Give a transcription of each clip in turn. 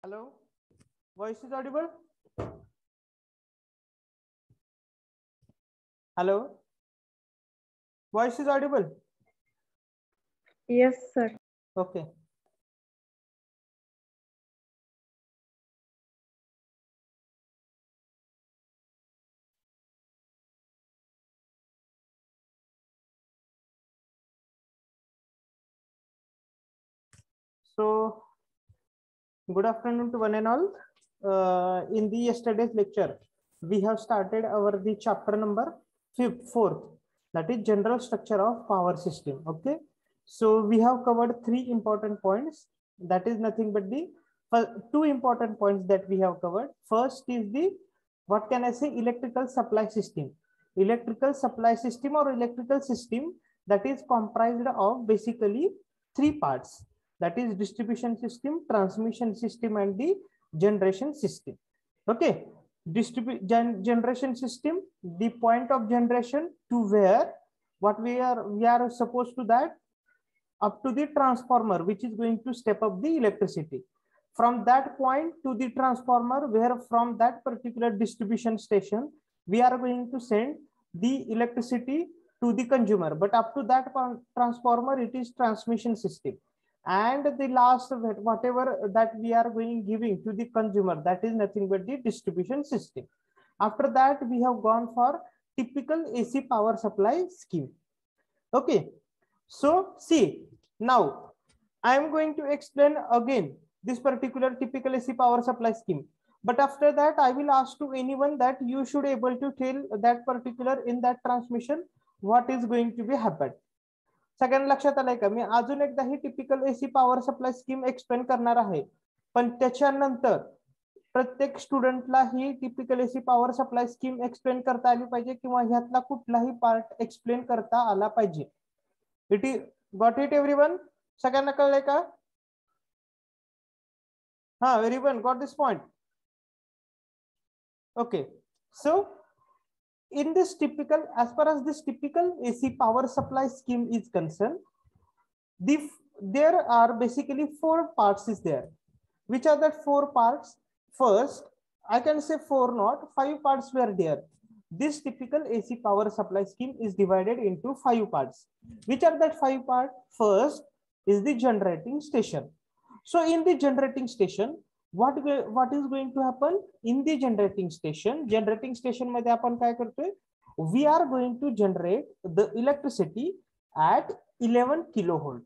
Hello, voice is audible. Hello, voice is audible. Yes, sir. Okay. So, good afternoon to one and all. In the yesterday's lecture, we have started the chapter number fourth, that is general structure of power system. Okay. So we have covered three important points. That is nothing but the two important points that we have covered. First is the, what can I say, electrical supply system. Electrical supply system or electrical system that is comprised of basically three parts. That is distribution system, transmission system, and the generation system. Okay. Generation system, the point of generation to where what we are supposed to that up to the transformer, which is going to step up the electricity. From that point to the transformer, where from that particular distribution station, we are going to send the electricity to the consumer. But up to that transformer, it is transmission system. And the last, whatever that we are giving to the consumer, that is nothing but the distribution system. After that, we have gone for typical AC power supply scheme. Okay. So see, now I am going to explain again this particular typical AC power supply scheme. But after that, I will ask to anyone that you should able to tell that particular in that transmission what is going to be happened. सगळ्यांना लक्षात आलंय का? मी अजून एकदा ही typical AC power supply scheme explain करणार आहे, पण त्याच्यानंतर प्रत्येक स्टुडंटला ही typical AC power supply scheme explain करता आली पाहिजे किंवा ह्यातला कुठलाही पार्ट एक्सप्लेन करता आला पाहिजे. It is got it everyone? सगळ्यांना कळलंय का? हा, everyone got this point? Okay. So in this typical, as far as this typical AC power supply scheme is concerned, there are basically four parts is there. Which are the four parts? First, I can say four, not five parts were there. This typical AC power supply scheme is divided into five parts. Which are that five parts? First is the generating station. So in the generating station, what is going to happen in the generating station? Generating station मध्ये आपण काय करतोय? We are going to generate the electricity at 11 kilovolt.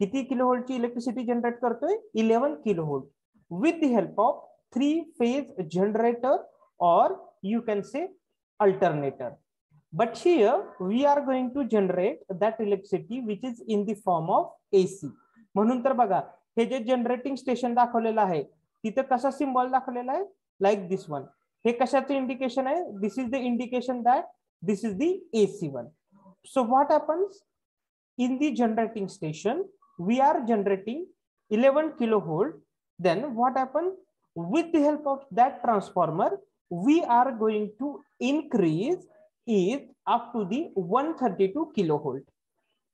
किती kilovolt ची electricity generate करतोय? 11 kilovolt with the help of three phase generator, or you can say alternator. But here we are going to generate that electricity which is in the form of AC. म्हणून तर बघा, हे जे generating station दाखवलेलं आहे तिथे कसा symbol दाखवलेला आहे? Like this one. हे कशाचं इंडिकेशन आहे? This is the indication that this is the AC one. So what happens in the generating station? We are generating 11 kilovolt. Then what happens? With the help of that transformer, we are going to increase it up to the 132 kilovolt.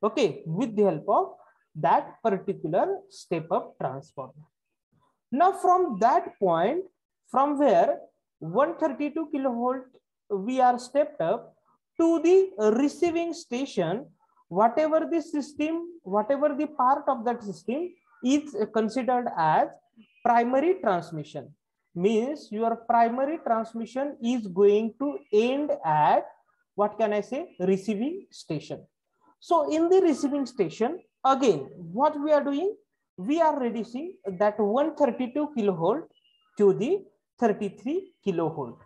Okay, with the help of that particular step up transformer. Now from that point, from where 132 kilovolt we are stepped up to the receiving station, whatever the system, whatever the part of that system is considered as primary transmission. Means your primary transmission is going to end at, what can I say, receiving station. So in the receiving station, again, what we are doing? We are reducing that 132 kilovolt to the 33 kilovolt.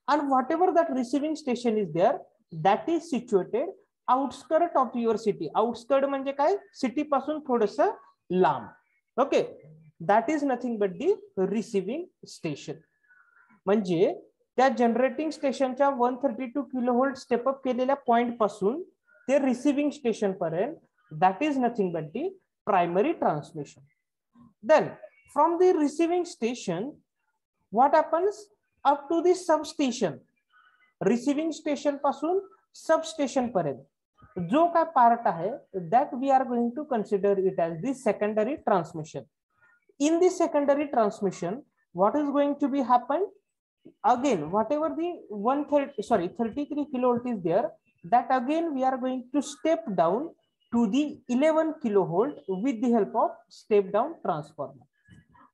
And whatever that receiving station is there, that is situated outskirt of your city. Outskirt म्हणजे काय? City पासून थोडस लांब. Okay, that is nothing but the receiving station. म्हणजे त्या generating स्टेशनच्या 132 kilovolt step up केलेल्या point पासून ते रिसिव्हिंग स्टेशन पर्यंत, that is nothing but the primary transmission. Then from the receiving station, what happens up to the substation. Receiving station पासून substation पर्यंत जो काय पार्ट आहे, that we are going to consider it as the secondary transmission. In the secondary transmission, what is going to be happen? Again, whatever the 33 kilovolt is there, that again we are going to step down to the 11 kilovolt with the help of step down transformer.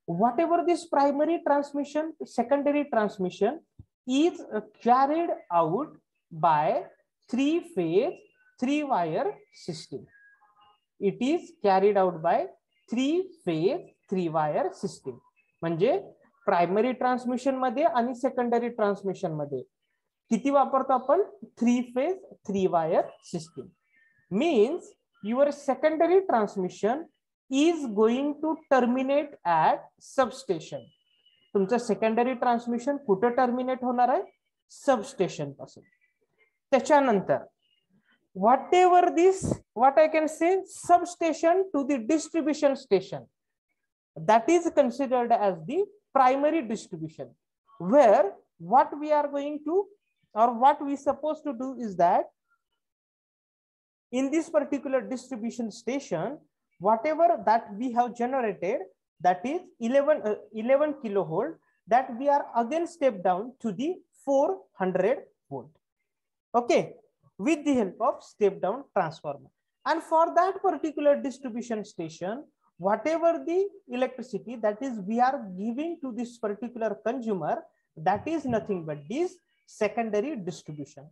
Whatever this primary transmission, secondary transmission is carried out by 3-phase 3-wire system. It is carried out by 3-phase 3-wire system. म्हणजे primary transmission मध्ये आणि secondary transmission मध्ये किती वापरतो आपण? 3-phase 3-wire system. Means your secondary transmission is going to terminate at substation. तुमचं secondary transmission कुठे terminate होणार आहे? सबस्टेशन पासून. त्याच्यानंतर whatever this, what I can say, substation to the distribution station, that is considered as the primary distribution, where what we are going to, or what we supposed to do is that in this particular distribution station, whatever that we have generated, that is 11 kilovolt, that we are again step down to the 400 volt. Okay, with the help of step down transformer. And for that particular distribution station, whatever the electricity that is we are giving to this particular consumer, that is nothing but this secondary distribution.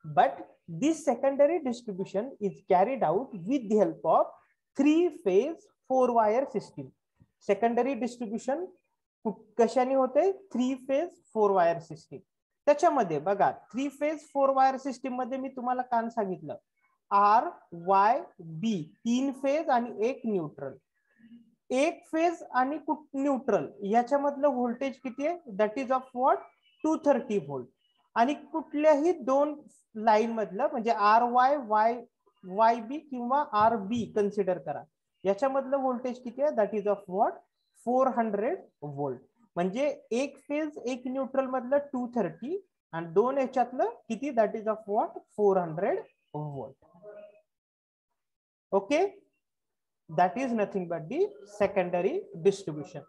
But this secondary distribution is carried out with the help of 3-phase 4-wire system. Secondary distribution कशाने होते? 3-phase 4-wire system. त्याच्यामध्ये बघा 3-phase 4-wire system मध्ये मी तुम्हाला कान सांगितलं RYB 3 phase आणि 1 neutral. 1 phase आणि neutral याच्यामधलं व्होल्टेज किती आहे? That is of what? 230 volt. आणि कुठल्याही दोन लाईन मधलं म्हणजे YB किंवा RB कन्सिडर करा, याच्यामधलं व्होल्टेज किती आहे? That is of what? 400 volt. म्हणजे 1 फेज 1 न्यूट्रल मधलं 230 आणि दोन याच्यातलं किती? That is of what? 400 volt. Okay, that is nothing but the secondary distribution.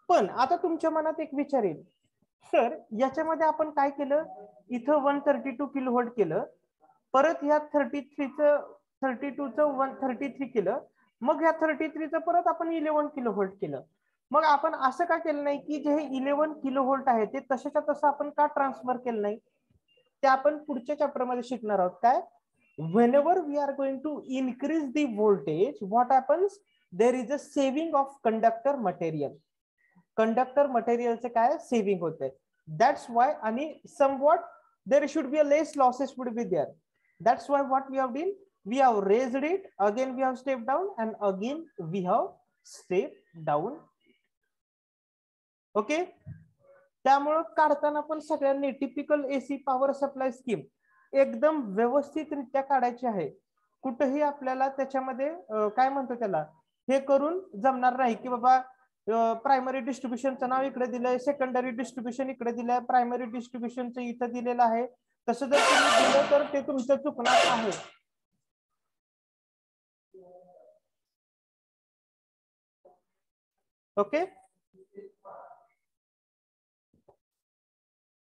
पण आता तुमच्या मनात एक विचार येईल, सर याच्यामध्ये आपण काय केलं? इथं 132 किलोव्होल्ट केलं, परत ह्या 32चं 133 केलं, मग ह्या 33चं परत आपण 11 किलोव्होल्ट केलं. मग आपण असं का केलं नाही की जे 11 किलोव्होल्ट आहे ते तशाच्या तसं आपण का ट्रान्सफर केलं नाही? ते आपण पुढच्या चॅप्टर मध्ये शिकणार आहोत. काय? whenever we are going to increase the voltage, what happens? There is a saving of conductor material. Conductor material चे काय saving होते. That's why आणि somewhat there should be a less losses would be there. That's why what we have done, we have raised it, again we have stepped down and again we have stepped down. Okay, त्यामुळे काढताना पण सगळ्यांनी typical AC power supply scheme एकदम व्यवस्थितरित्या काढायची आहे. कुठेही आपल्याला त्याच्यामध्ये काय म्हणतो त्याला हे करून जमणार नाही की बाबा प्रायमरी डिस्ट्रीब्युशनचं नाव इकडे दिलंय, सेकंडरी डिस्ट्रीब्युशन इकडे दिलंय, प्रायमरी डिस्ट्रीब्युशनचं इथं दिलेलं आहे. तसं जर तुम्ही दिलं तर ते तुमचं चुकणार आहे. ओके,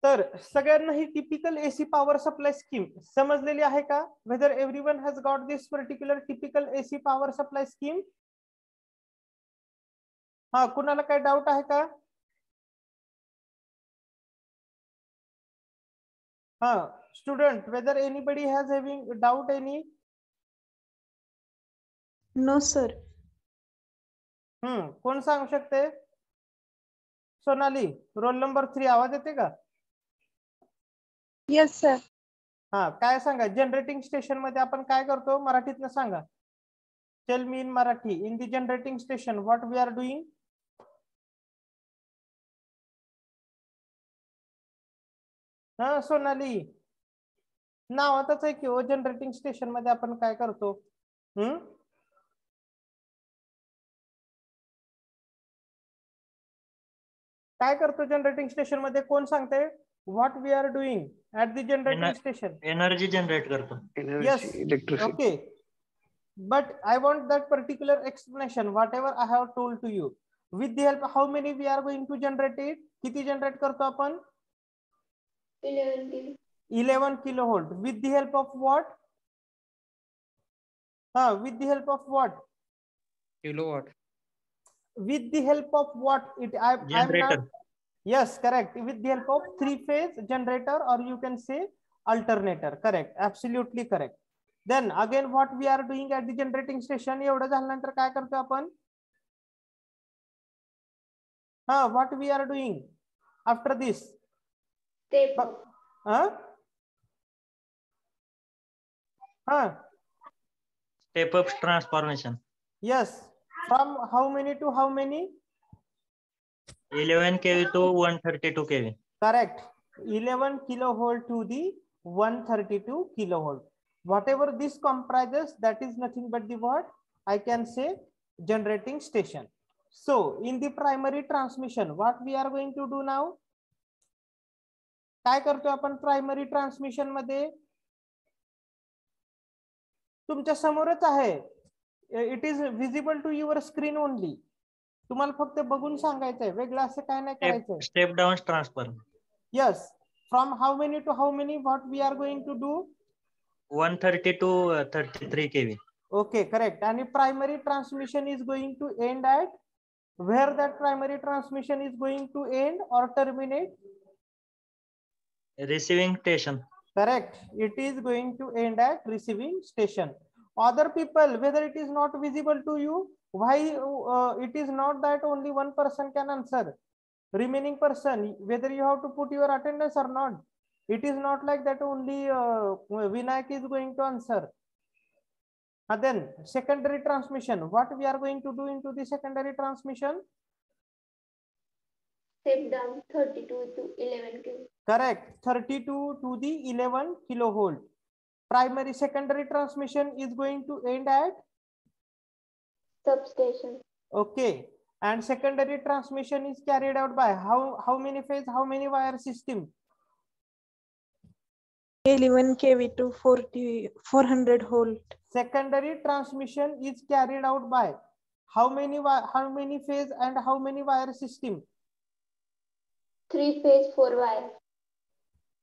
तर सगळ्यांना ही typical AC power supply scheme समजलेली आहे का? Whether everyone has got this particular typical AC power supply scheme? हा, कुणाला काही डाऊट आहे का? हा student, whether anybody has having doubt any? No sir. कोण सांगू शकते? सोनाली, रोल नंबर 3, आवाज येते का? Yes sir. हा, काय सांगा, जनरेटिंग स्टेशन मध्ये आपण काय करतो? मराठीतनं सांगा. Tell me in Marathi. In the generating station what we are doing? हा सोनाली, नावातच आहे की ओ, जनरेटिंग स्टेशन मध्ये आपण काय करतो? काय करतो जनरेटिंग स्टेशन मध्ये? कोण सांगते? What we are doing at the generating station? Energy generate करतो. Yes, okay. But I want that particular explanation, whatever I have told to you. With the help how many we are going to generate it? किती generate करतो आपण? 11 kilovolt. With the help of what? With the help of what? Kilowatt. With the help of what? I'm not. Yes, correct. With the help of three-phase generator, or you can say alternator. Correct. Absolutely correct. Then again, what we are doing at the generating station? एवढं झाल्यानंतर काय करतो आपण? What we are doing after this? Step up transformation. Yes. From how many to how many? 11 kV to 132 kV. Correct. 11 kilovolt to the 132 kilovolt. Whatever this comprises, that is nothing but the what? I can say generating station. So in the primary transmission, what we are going to do now? काय करतो आपण primary transmission मध्ये? तुमच्या समोरच आहे. It is visible to your screen only. तुम्हाला फक्त बघून सांगायचंय, वेगळं असं काय नाही करायचं. Step down transfer. Yes. From how many to how many what we are going to do? 130 to 33 kV. Okay, correct. And primary transmission is going to end at where? That primary transmission is going to end or terminate? Receiving station. Correct. It is going to end at receiving station. Other people, whether it is not visible to you, why it is not that only one person can answer? Remaining person, whether you have to put your attendance or not, it is not like that only Vinayak is going to answer. And then secondary transmission, what we are going to do into the secondary transmission? Step down 32 to 11 kV. Correct. 32 to the 11 kilovolt. Primary secondary transmission is going to end at substation. Okay. And secondary transmission is carried out by how many phase, how many wire system? 11 kV to 400 volt. Secondary transmission is carried out by how many phase and how many wire system? 3 phase 4 wire.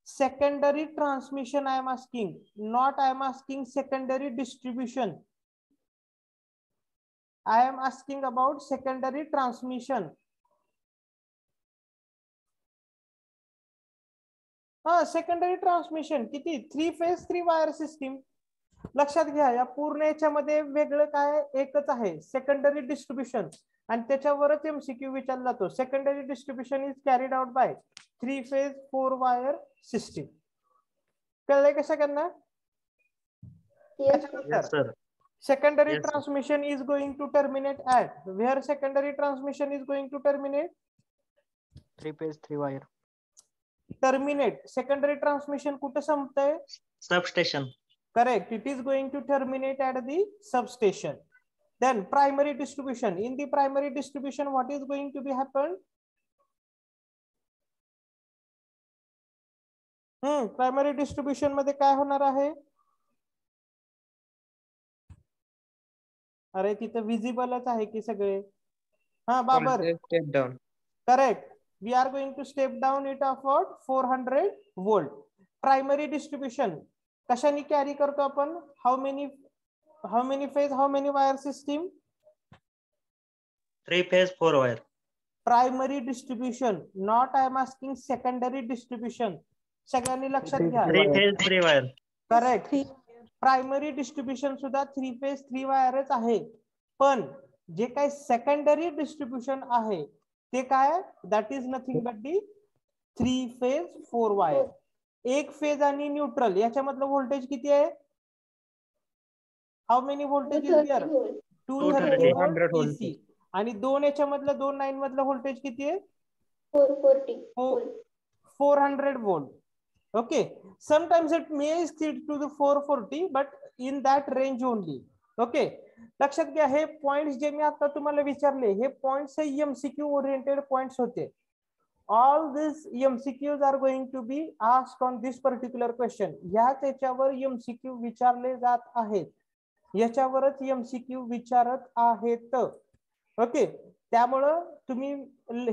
Secondary transmission I am asking, not I am asking secondary distribution. I am asking about secondary transmission. Secondary transmission किती? 3 phase 3 wire system. लक्षात घ्या, या पूर्ण याच्यामध्ये वेगळं काय एकच आहे, सेकंडरी डिस्ट्रीब्युशन. आणि त्याच्यावरच एमसीक्यू विचारला जातो. Secondary distribution is carried out by 3 phase 4 wire system. कळलंय कसं करणार? Yes, sir. Secondary Yes, transmission is going to terminate at where? Secondary transmission is going to terminate 3 phase 3 wire. Terminate. Secondary transmission कुठे संपतंय? Substation. Correct. It is going to terminate at the substation. Then primary distribution. In the primary distribution, what is going to be happen? Primary distribution मध्ये काय होणार आहे? अरे तिथे विजिबलच आहे की सगळे. Babar. Step down. Correct. We are going to step down it of what? 400 volt. Primary distribution कशाने कॅरी करतो आपण? How many phase, how many wire system? 3 phase 4 wire. Primary distribution, not I am asking secondary distribution. सगळ्यांनी लक्षात घ्या. 3 phase 3 wire. Correct. Primary distribution सुद्धा 3 phase 3 वायरच आहे. पण जे काही सेकंडरी डिस्ट्रीब्युशन आहे ते काय? That is nothing but the 3 phase 4 wire. एक फेज आणि न्यूट्रल याच्यामधलं व्होल्टेज किती आहे? How many voltage is there? 230 volt DC. आणि दोन याच्यामधलं 2 9 मधलं व्होल्टेज किती आहे? 400 volt. Okay, sometimes it may stick to the 440, but in that range only. Okay, लक्षात घ्या, हे पॉइंट्स जे मी आता तुम्हाला विचारले हे पॉइंट्स MCQ ओरिएंटेड पॉइंट्स होते. All these MCQs are going to be asked on this particular question. याच याच्यावर MCQ विचारले जात आहेत, याच्यावरच MCQ विचारत आहेत. ओके, त्यामुळं तुम्ही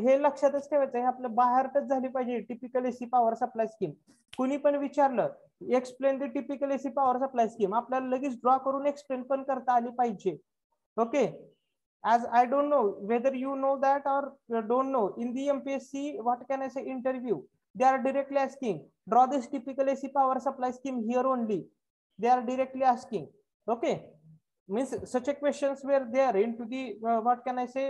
हे लक्षातच ठेवायचं, हे आपलं बाहेरच झाली पाहिजे typical AC power supply scheme. कुणी पण विचारलं explain the typical AC power supply scheme, आपल्याला लगेच ड्रॉ करून एक्सप्लेन पण करता आली पाहिजे. Okay, as I don't know whether you know that or don't know, in the MPSC what can I say interview, they are directly asking draw this typical AC power supply scheme here only, they are directly asking. Okay, means such a questions were there into the what can I say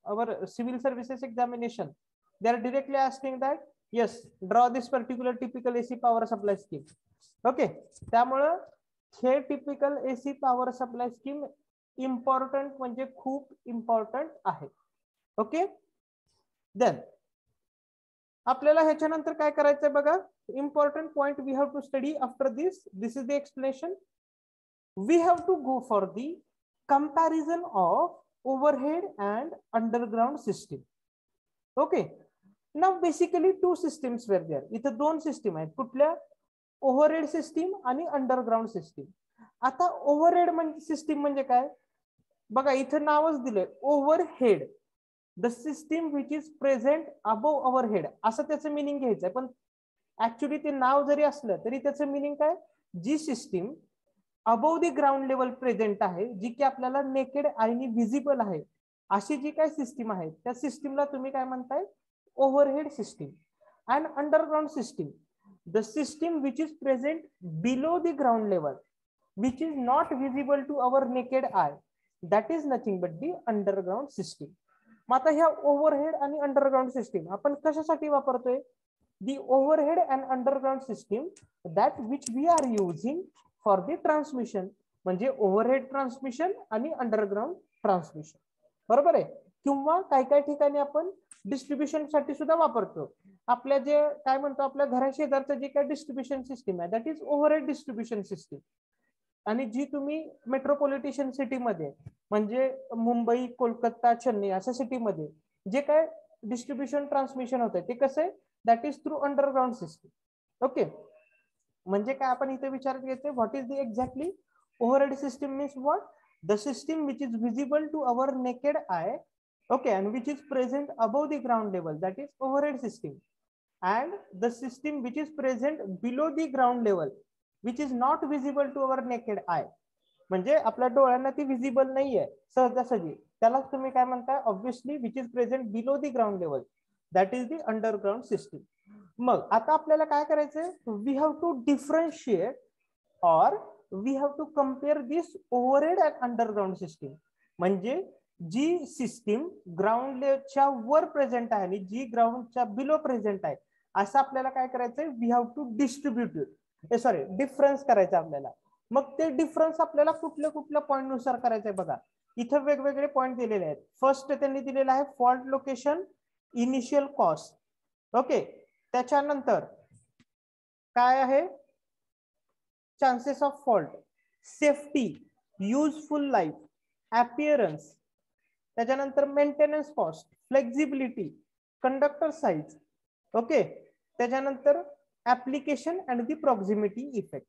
our civil services examination, they are directly asking that yes draw this particular typical AC power supply scheme. Okay, त्यामुळे हे टिपिकल AC power supply scheme important म्हणजे खूप important आहे. Okay, then आपल्याला ह्याच्यानंतर काय करायचंय बघा, important point we have to study after this is the explanation. We have to go for the comparison of overhead and underground system. Okay, now basically two systems were there. इथं दोन system आहेत, कुठल्या? Overhead system आणि underground system. आता overhead म्हणजे system म्हणजे काय बघा, इथं नावच दिलंय overhead, the system which is present above our head, असं त्याचं मिनिंग घ्यायचंय. पण ऍक्च्युली ते नाव जरी असलं तरी त्याचं मिनिंग काय, जी system above the ground level present आहे, जी की आपल्याला नेकेड आयनी व्हिजिबल आहे, अशी जी काय सिस्टीम आहे त्या सिस्टीमला तुम्ही काय म्हणताय, overhead system. And underground system, the system which is present below the ground level which is not visible to our naked eye, that is nothing but the underground system. मग आता ह्या ओव्हरहेड आणि underground system आपण कशासाठी वापरतोय? the overhead and underground system that which we are using for the transmission, म्हणजे overhead transmission आणि underground transmission, बरोबर आहे. किंवा काही काही ठिकाणी आपण डिस्ट्रीब्युशन साठी सुद्धा वापरतो. आपल्या जे काय म्हणतो, आपल्या घरा शेजारचं जे काय डिस्ट्रीब्युशन सिस्टीम आहे that is overhead distribution system. आणि जी तुम्ही मेट्रोपॉलिटिशियन सिटीमध्ये म्हणजे मुंबई, कोलकाता, चेन्नई अशा सिटीमध्ये जे काय डिस्ट्रीब्युशन ट्रान्समिशन होत आहे ते कसं आहे, that is through underground system. Okay, म्हणजे काय आपण इथे विचारात घेतोय, what is the exactly overhead system means what, the system which is visible to our naked eye, okay, and which is present above the ground level, that is overhead system. And the system which is present below the ground level which is not visible to our naked eye, म्हणजे आपल्या डोळ्यांना ती visible नाहीये सहजासहजी, त्यालाच तुम्ही काय म्हणताय, obviously which is present below the ground level, that is the underground system. मग आता आपल्याला काय करायचंय, वी हॅव टू डिफरन्शिएट और we have to compare this overhead and underground system. म्हणजे जी सिस्टीम ग्राउंडच्या वर प्रेझेंट आहे आणि जी ग्राउंडच्या बिलो प्रेझेंट आहे, असं आपल्याला काय करायचंय, we have to distribute sorry difference करायचं आपल्याला. मग ते डिफरन्स आपल्याला कुठल्या कुठल्या पॉईंट नुसार करायचंय बघा, इथं वेगवेगळे पॉईंट दिलेले आहेत. फर्स्ट त्यांनी दिलेला आहे fault location, initial cost. Okay, त्याच्यानंतर काय आहे, chances of fault, safety, useful life, appearance, त्याच्यानंतर maintenance cost, flexibility, conductor size. Okay, त्याच्यानंतर application and the proximity effect.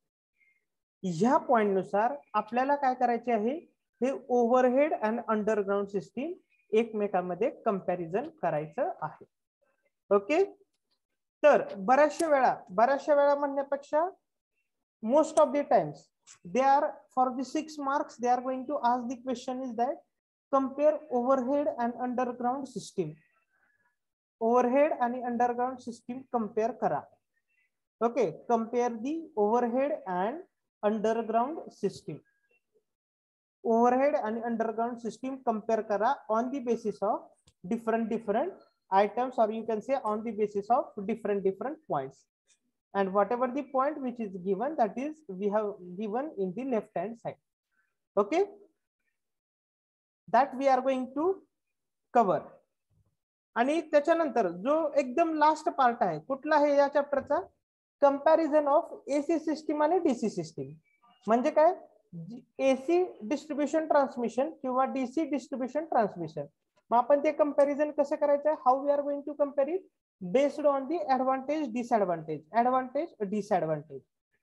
ह्या पॉइंट नुसार आपल्याला काय करायचे आहे, हे ओव्हरहेड अँड अंडरग्राउंड सिस्टीम एकमेकांमध्ये कंपॅरिझन करायचं आहे. ओके, तर बऱ्याचशा वेळा म्हणण्यापेक्षा most of the times they are for the 6 marks they are going to ask the question is that compare overhead and underground system. Overhead आणि अंडरग्राउंड सिस्टीम कंपेअर करा. Okay, compare the overhead and underground system. Overhead आणि underground system compare करा on the basis of different items, or you can say on the basis of different points, and whatever the point which is given, that is we have given in the left hand side. Okay, that we are going to cover. आणि त्याच्यानंतर जो एकदम last part आहे कुठला आहे या चॅप्टरचा, comparison of AC system आणि डीसी सिस्टीम. म्हणजे काय, एसी डिस्ट्रीब्युशन ट्रान्समिशन किंवा डीसी डिस्ट्रीब्युशन ट्रान्समिशन. मग आपण ते कंपॅरिझन कसं करायचं, how we are going to compare it, based on the advantage disadvantage, advantage disadvantage,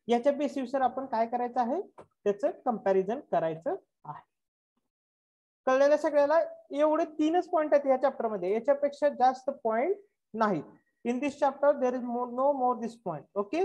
याच्या बेसिसवर आपण काय करायचं आहे, त्याचं कंपॅरिझन करायचं आहे. कळलेलं सगळ्याला? एवढे 3च पॉइंट आहेत या चॅप्टर मध्ये, याच्यापेक्षा जास्त पॉइंट नाही. In this chapter there is no more this point. Okay.